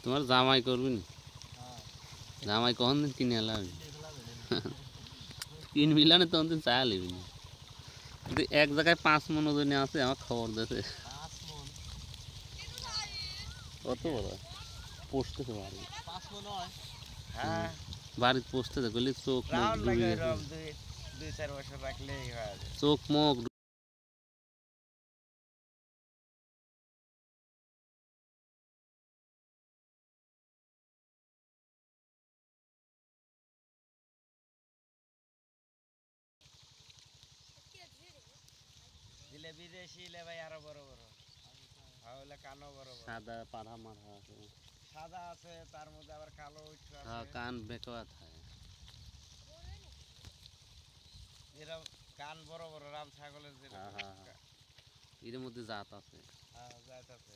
তোমার জামাই করবি না? জামাই কখন দিন কিনে এলাম কিনবি না তখন দিন চা লিবি না। যদি এক জায়গায় 5 মন ওজনে আছে আমার খবর দিতে। কত বড় পোষতেছে বাড়ি? বাড়িতে পোষতেছে গলি চোখ মুখ ডুবে গেছে। 2-4 বছর রাখলেই হয়ে যাবে। চোখ মুখ দিলে বিদেশি ইলে ভাই আরো বড় বড়, তাহলে কানও বড় বড়। সাদা পাড়া মারা আছে, সাদা আছে তার মধ্যে আবার কালো উঠছে হ্যাঁ আছে। কান বেঁকা থাকে এরকম কান বড় বড় রাম ছাগলের যেরকম। হ্যাঁ হ্যাঁ হ্যাঁ, এর মধ্যে জাত আছে। হ্যাঁ জাত আছে।